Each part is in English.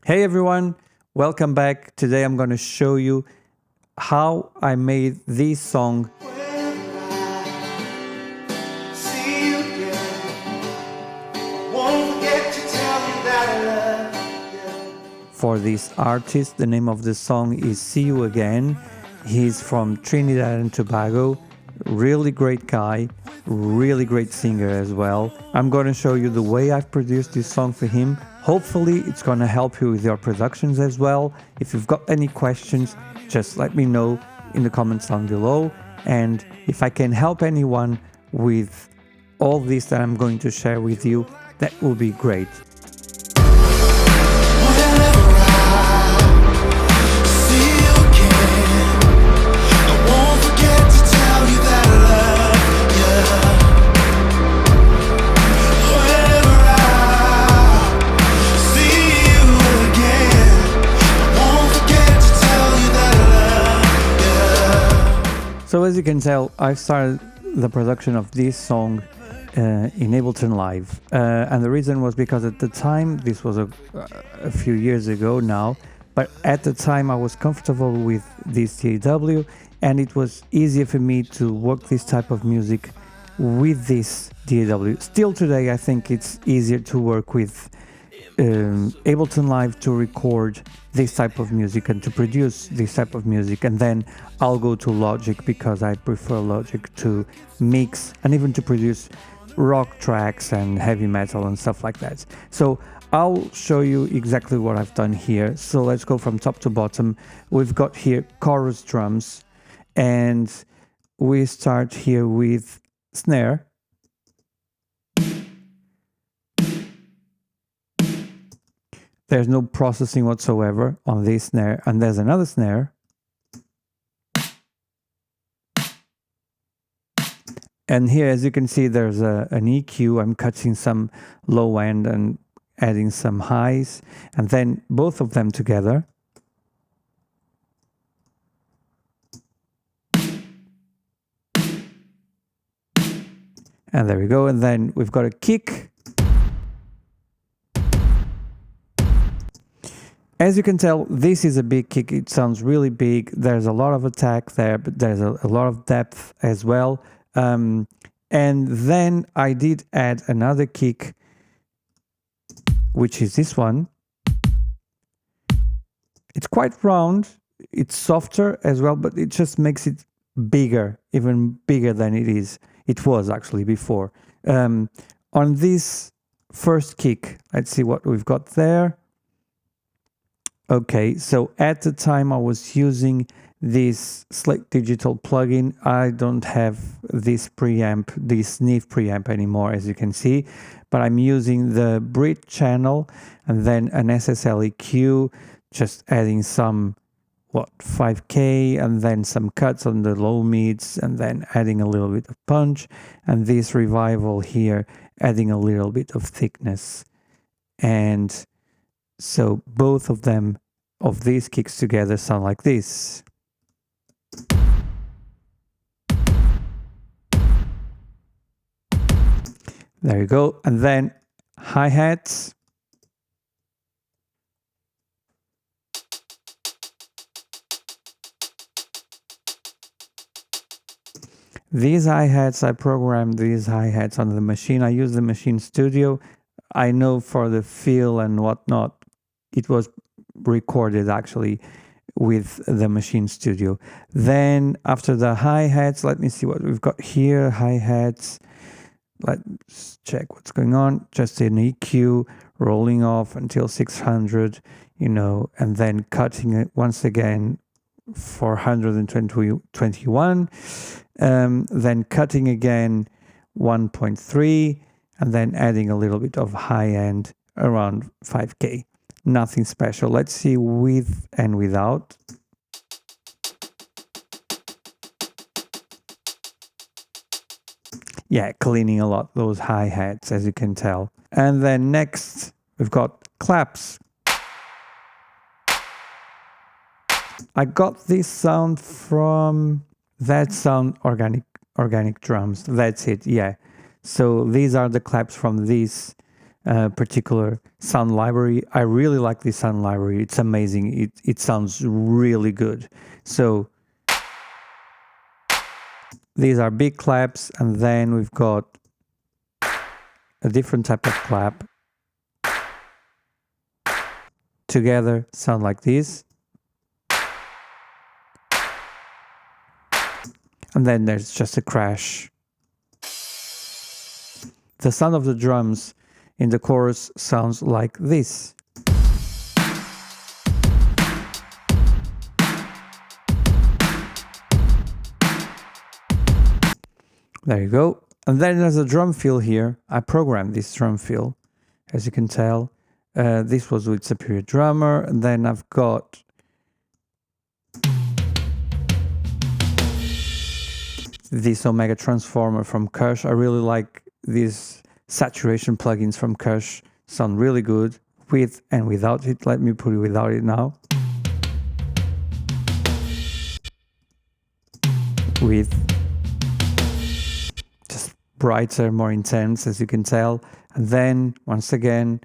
Hey everyone, welcome back. Today I'm going to show you how I made this song for this artist. The name of the song is See You Again. He's from Trinidad and Tobago. Really great guy, really great singer as well. I'm going to show you the way I've produced this song for him. Hopefully it's going to help you with your productions as well. If you've got any questions, just let me know in the comments down below. And if I can help anyone with all this that I'm going to share with you, that will be great. So as you can tell, I started the production of this song in Ableton Live, and the reason was because at the time, this was a few years ago now, but at the time I was comfortable with this DAW, and it was easier for me to work this type of music with this DAW. Still today, I think it's easier to work with Ableton Live to record this type of music and to produce this type of music, and then I'll go to Logic because I prefer Logic to mix and even to produce rock tracks and heavy metal and stuff like that. So I'll show you exactly what I've done here. So let's go from top to bottom. We've got here chorus drums, and we start here with snare. There's no processing whatsoever on this snare, and there's another snare. And here, as you can see, there's an EQ. I'm cutting some low end and adding some highs, and then both of them together. And there we go. And then we've got a kick. As you can tell, this is a big kick. It sounds really big. There's a lot of attack there, but there's a lot of depth as well. And then I did add another kick, which is this one. It's quite round. It's softer as well, but it just makes it bigger, even bigger than it is. It was actually before. On this first kick, let's see what we've got there. Okay, so at the time I was using this Slate Digital plugin. I don't have this preamp, this Neve preamp anymore, as you can see, but I'm using the Brit channel and then an SSL EQ, just adding some, 5K, and then some cuts on the low mids, and then adding a little bit of punch, and this revival here, adding a little bit of thickness. And so both of them, of these kicks together, sound like this. There you go. And then hi-hats. These hi-hats, I programmed these hi-hats on the machine. I use the Maschine Studio. I know for the feel and whatnot, it was recorded actually with the Maschine Studio. Then after the hi-hats, let me see what we've got here. Hi-hats, let's check what's going on. Just an EQ, rolling off until 600, and then cutting it once again for 121, then cutting again 1.3, and then adding a little bit of high end around 5K. Nothing special. Let's see with and without. Yeah, cleaning a lot those hi-hats, as you can tell. And then next, we've got claps. I got this sound from that sound organic drums. That's it, yeah. So these are the claps from this particular sound library. I really like this sound library. It's amazing. It sounds really good. So these are big claps, and then we've got a different type of clap. Together sound like this. And then there's just a crash. The sound of the drums in the chorus sounds like this. There you go. And then there's a drum fill here. I programmed this drum fill, as you can tell. This was with Superior Drummer. And then I've got this Omega Transformer from Kush. I really like these saturation plugins from Kush. Sound really good with and without it. Let me put it without it now. With just brighter, more intense, as you can tell. And then once again,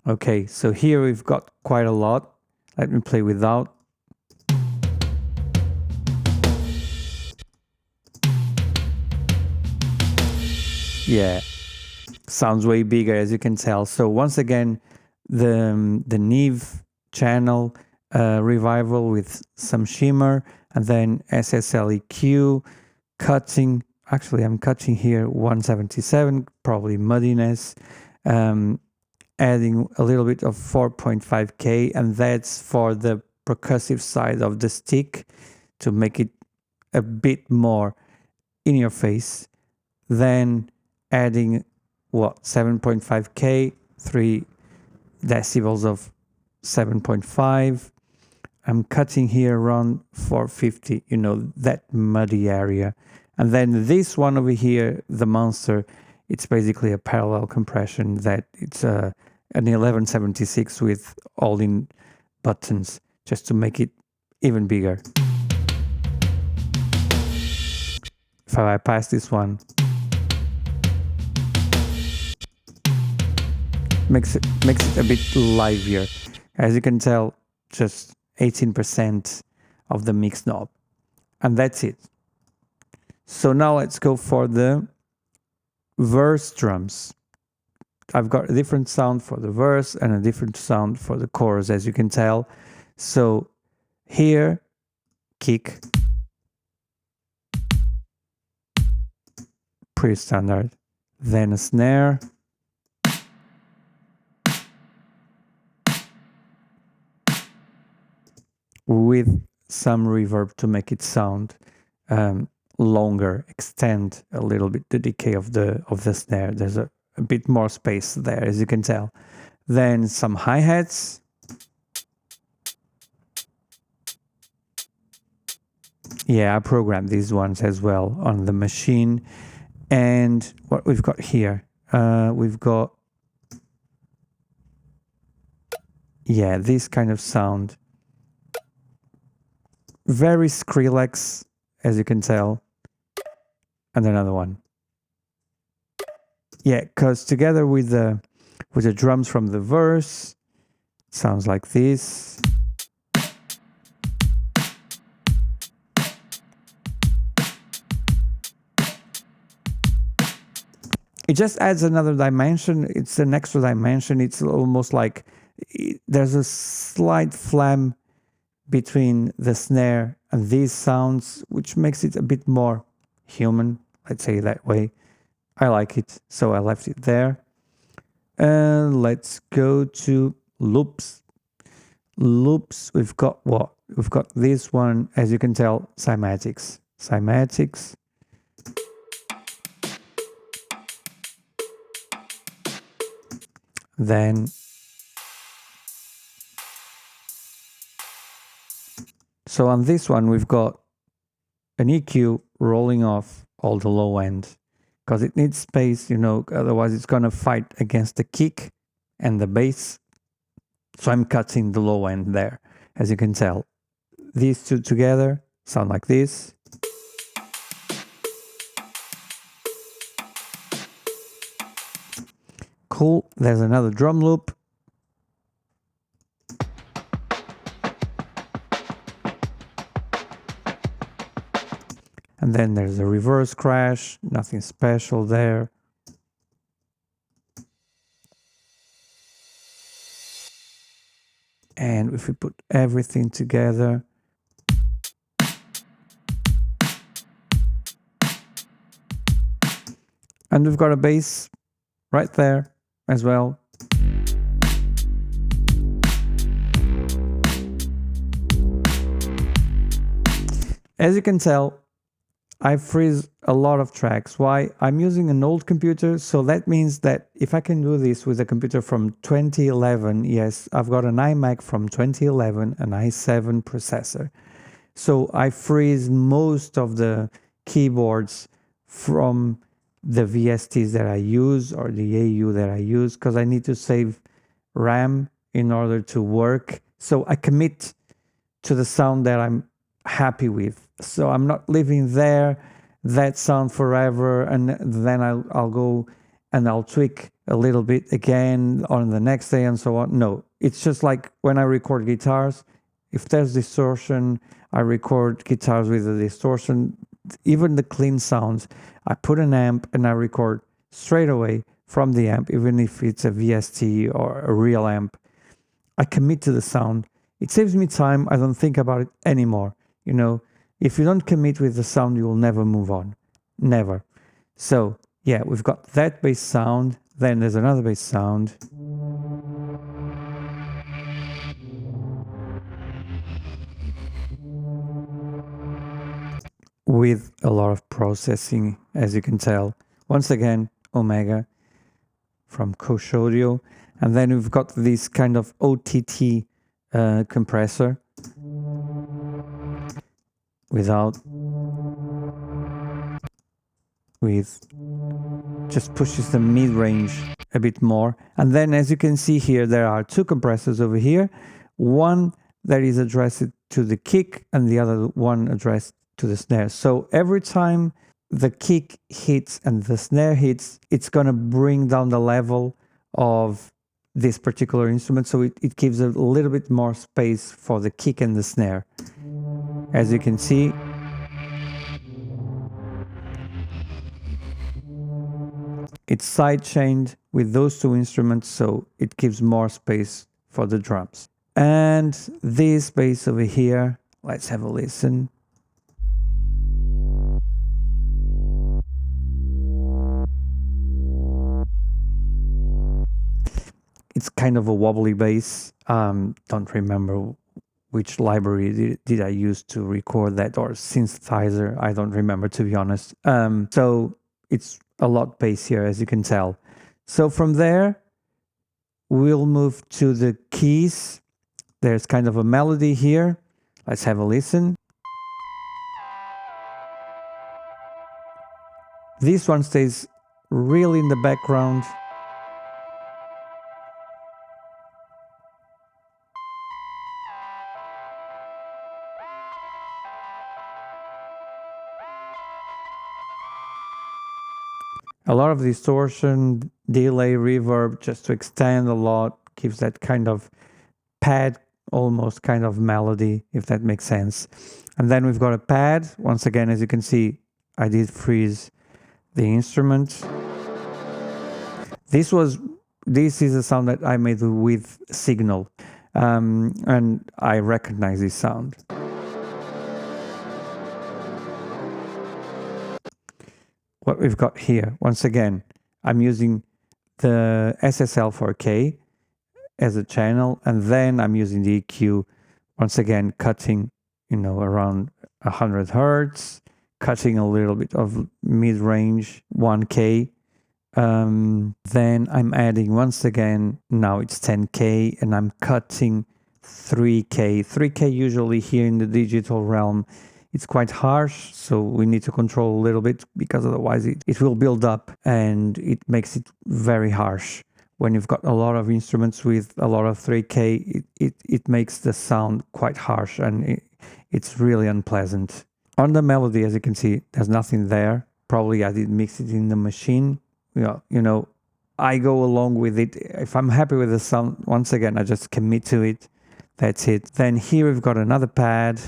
okay, so here we've got quite a lot. Let me play without. Yeah, sounds way bigger, as you can tell. So once again, the Neve channel revival with some shimmer, and then SSLEQ cutting. Actually, I'm cutting here 177, probably muddiness. Adding a little bit of 4.5K, and that's for the percussive side of the stick to make it a bit more in your face. Then adding 7.5K, 3 decibels of 7.5. I'm cutting here around 450, you know, that muddy area. And then this one over here, the Monster, it's basically a parallel compression that it's an 1176 with all in buttons, just to make it even bigger. If I bypass this one, makes it a bit livelier. As you can tell, just 18% of the mix knob, and that's it. So now let's go for the verse drums. I've got a different sound for the verse and a different sound for the chorus, as you can tell. So here, kick, pretty standard. Then a snare, with some reverb to make it sound longer, extend a little bit the decay of the snare. There's a bit more space there, as you can tell. Then some hi-hats. Yeah, I programmed these ones as well on the machine. And what we've got here, we've got, yeah, this kind of sound. Very Skrillex, as you can tell. And another one. Yeah, because together with the drums from the verse, sounds like this. It just adds another dimension. It's an extra dimension. It's almost like there's a slight flam between the snare and these sounds, which makes it a bit more human, let's say that way. I like it, so I left it there. And let's go to loops. Loops, we've got what? We've got this one, as you can tell, cymatics. Cymatics. Then so on this one, we've got an EQ rolling off all the low end, because it needs space, you know, otherwise it's going to fight against the kick and the bass. So I'm cutting the low end there, as you can tell. These two together sound like this. Cool. There's another drum loop. And then there's a reverse crash, nothing special there. And if we put everything together, and we've got a bass right there as well. As you can tell, I freeze a lot of tracks. Why? I'm using an old computer, so that means that if I can do this with a computer from 2011, yes, I've got an iMac from 2011, an i7 processor. So I freeze most of the keyboards from the VSTs that I use or the AU that I use because I need to save RAM in order to work. So I commit to the sound that I'm happy with. So I'm not living that sound forever, and then I'll go and I'll tweak a little bit again on the next day and so on. No, it's just like when I record guitars, if there's distortion, I record guitars with the distortion. Even the clean sounds, I put an amp and I record straight away from the amp, even if it's a VST or a real amp. I commit to the sound. It saves me time. I don't think about it anymore. You know, if you don't commit with the sound, you will never move on. Never. So, yeah, we've got that bass sound. Then there's another bass sound. With a lot of processing, as you can tell. Once again, Omega from Koch Audio. And then we've got this kind of OTT compressor. Just pushes the mid-range a bit more. And then as you can see here, there are two compressors over here. One that is addressed to the kick and the other one addressed to the snare. So every time the kick hits and the snare hits, it's going to bring down the level of this particular instrument. So it gives a little bit more space for the kick and the snare. As you can see, it's side-chained with those two instruments, so it gives more space for the drums. And this bass over here, let's have a listen. It's kind of a wobbly bass. Don't remember which library did I use to record that, or synthesizer. I don't remember, to be honest. So it's a lot bassier, as you can tell. So from there, we'll move to the keys. There's kind of a melody here. Let's have a listen. This one stays really in the background. A lot of distortion, delay, reverb, just to extend a lot, gives that kind of pad, almost kind of melody, if that makes sense. And then we've got a pad. Once again, as you can see, I did freeze the instrument. This is a sound that I made with Signal, and I recognize this sound. What we've got here, once again, I'm using the SSL 4K as a channel, and then I'm using the EQ, once again, cutting, around 100 Hertz, cutting a little bit of mid-range 1K. Then I'm adding, once again, now it's 10K, and I'm cutting 3K. 3K usually here in the digital realm, it's quite harsh, so we need to control a little bit, because otherwise it will build up and it makes it very harsh. When you've got a lot of instruments with a lot of 3K, it makes the sound quite harsh, and it's really unpleasant. On the melody, as you can see, there's nothing there. Probably I did mix it in the machine. I go along with it. If I'm happy with the sound, once again, I just commit to it. That's it. Then here we've got another pad.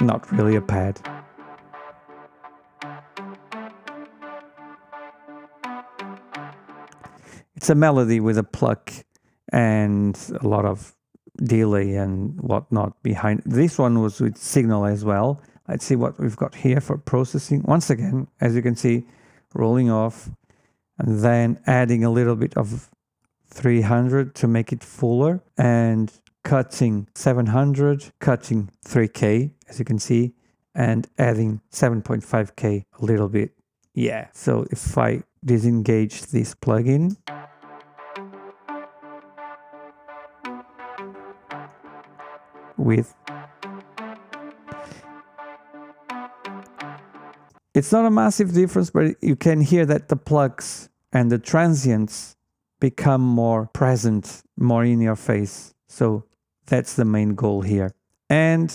Not really a pad. It's a melody with a pluck and a lot of delay and whatnot behind. This one was with signal as well. Let's see what we've got here for processing. Once again, as you can see, rolling off and then adding a little bit of 300 to make it fuller and cutting 700, cutting 3K, as you can see, and adding 7.5K a little bit. Yeah, so if I disengage this plugin, with it's not a massive difference, but you can hear that the plugs and the transients become more present, more in your face. So that's the main goal here. And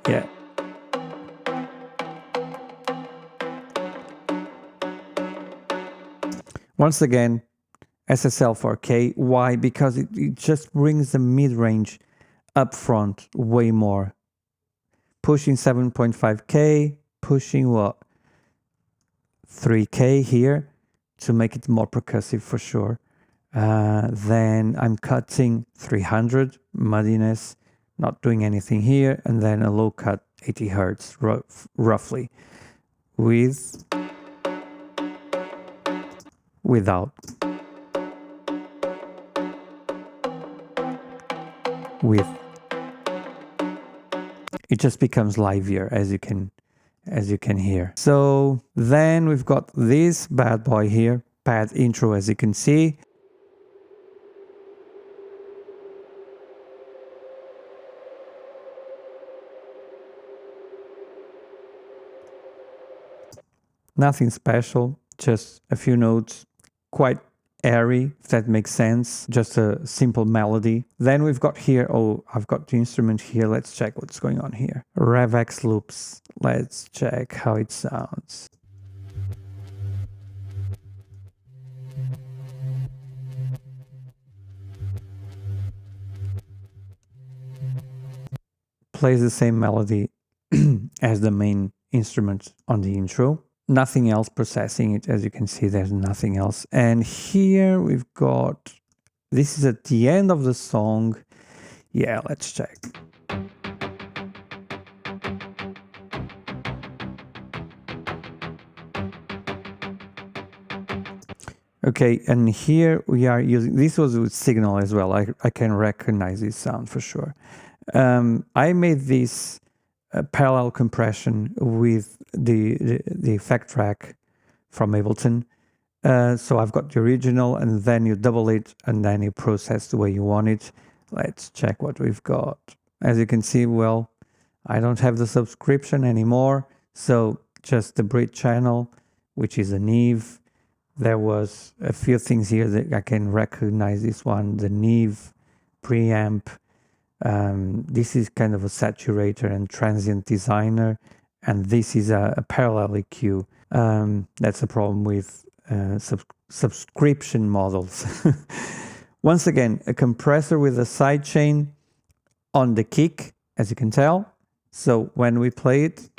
yeah, once again, SSL 4K. Why? Because it just brings the mid-range up front way more. Pushing 7.5K, pushing what? 3K here to make it more percussive for sure. Then I'm cutting 300, muddiness, not doing anything here, and then a low cut 80 Hertz roughly. Without. With it just becomes livelier, as you can hear. So then we've got this bad boy here, pad intro, as you can see. Nothing special, just a few notes, quite airy, if that makes sense, just a simple melody. Then we've got here, oh, I've got the instrument here, let's check what's going on here. RevX loops, let's check how it sounds. Plays the same melody as the main instrument on the intro. Nothing else processing it, as you can see, there's nothing else. And here we've got, this is at the end of the song. Yeah, let's check. Okay, and here we are using, this was with signal as well. I can recognize this sound for sure. I made this parallel compression with the effect track from Ableton. So I've got the original, and then you double it, and then you process the way you want it. Let's check what we've got. As you can see, well, I don't have the subscription anymore, so just the bridge channel, which is a Neve. There was a few things here that I can recognize. This one, the Neve preamp. This is kind of a saturator and transient designer, and this is a parallel EQ. That's a problem with subscription models. Once again, a compressor with a sidechain on the kick, as you can tell. So when we play it,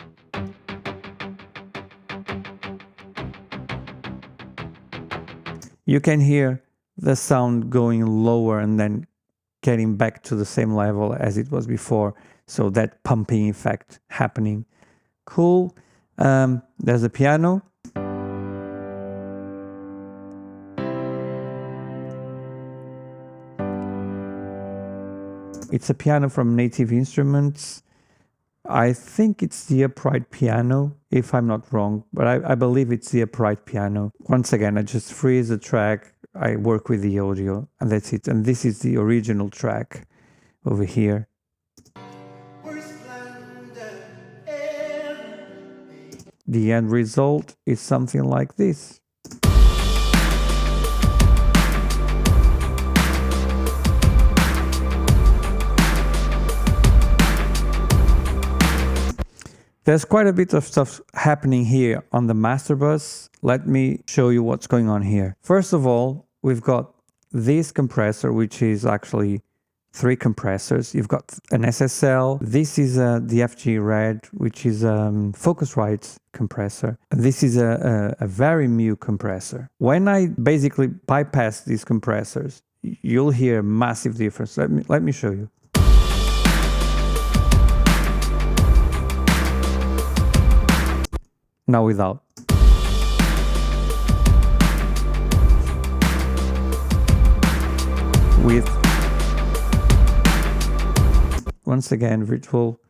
you can hear the sound going lower and then getting back to the same level as it was before. So that pumping effect happening. Cool. There's a piano. It's a piano from Native Instruments. I think it's the upright piano, if I'm not wrong, but I believe it's the upright piano. Once again, I just freeze the track, I work with the audio, and that's it. And this is the original track over here. The end result is something like this. There's quite a bit of stuff happening here on the master bus. Let me show you what's going on here. First of all, we've got this compressor, which is actually 3 compressors. You've got an SSL. This is the FG Red, which is Focusrite compressor. And this is a very mu compressor. When I basically bypass these compressors, you'll hear a massive difference. Let me show you. Now without. With. Once again, virtual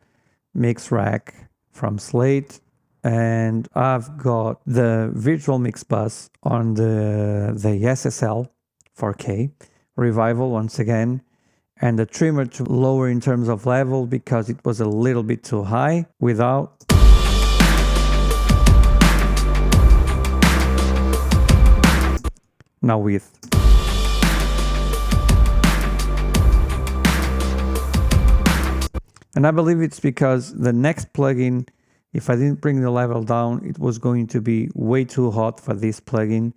mix rack from Slate, and I've got the virtual mix bus on the SSL 4K, Revival once again, and the trimmer to lower in terms of level because it was a little bit too high without. Now with. And I believe it's because the next plugin, if I didn't bring the level down, it was going to be way too hot for this plugin.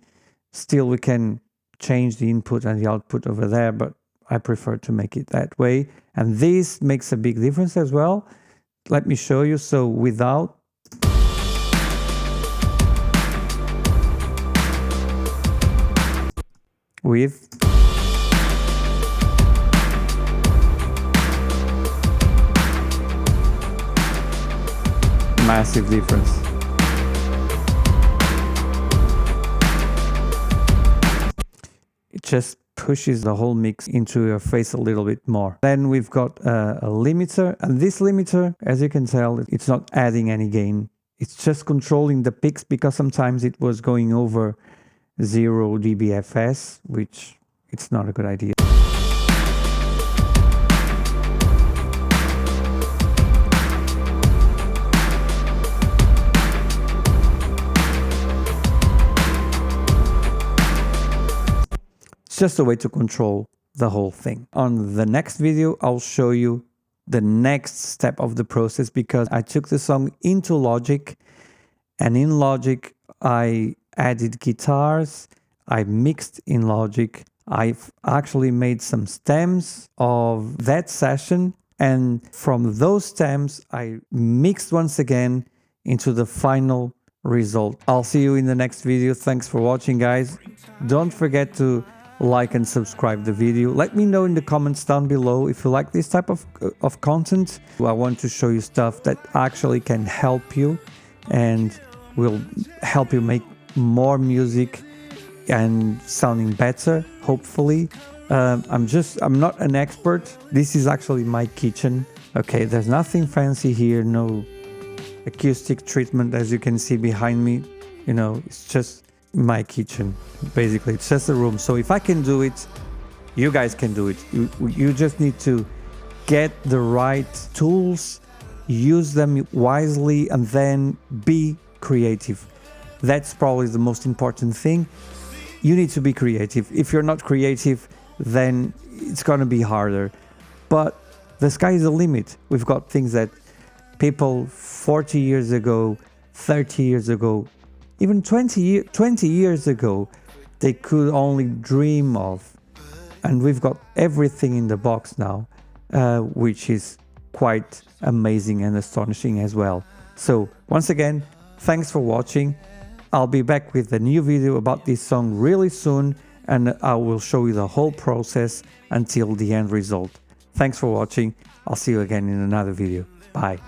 Still, we can change the input and the output over there, but I prefer to make it that way. And this makes a big difference as well. Let me show you. So without. With. Massive difference. It just pushes the whole mix into your face a little bit more. Then we've got a limiter, and this limiter, as you can tell, it's not adding any gain. It's just controlling the peaks because sometimes it was going over 0 dBFS, which it's not a good idea. It's just a way to control the whole thing. On the next video, I'll show you the next step of the process because I took the song into Logic, and in Logic, I added guitars, I mixed in Logic, I've actually made some stems of that session, and from those stems, I mixed once again into the final result. I'll see you in the next video. Thanks for watching, guys. Don't forget to like and subscribe the video. Let me know in the comments down below if you like this type of content. I want to show you stuff that actually can help you and will help you make more music and sounding better, hopefully. I'm not an expert. This is actually my kitchen. Okay, there's nothing fancy here, no acoustic treatment as you can see behind me. You know, it's just my kitchen. Basically, it's just a room. So if I can do it, you guys can do it. You just need to get the right tools, use them wisely, and then be creative. That's probably the most important thing. You need to be creative. If you're not creative, then it's going to be harder. But the sky is the limit. We've got things that people 40 years ago, 30 years ago, even 20 years ago, they could only dream of. And we've got everything in the box now, which is quite amazing and astonishing as well. So once again, thanks for watching. I'll be back with a new video about this song really soon, and I will show you the whole process until the end result. Thanks for watching. I'll see you again in another video. Bye.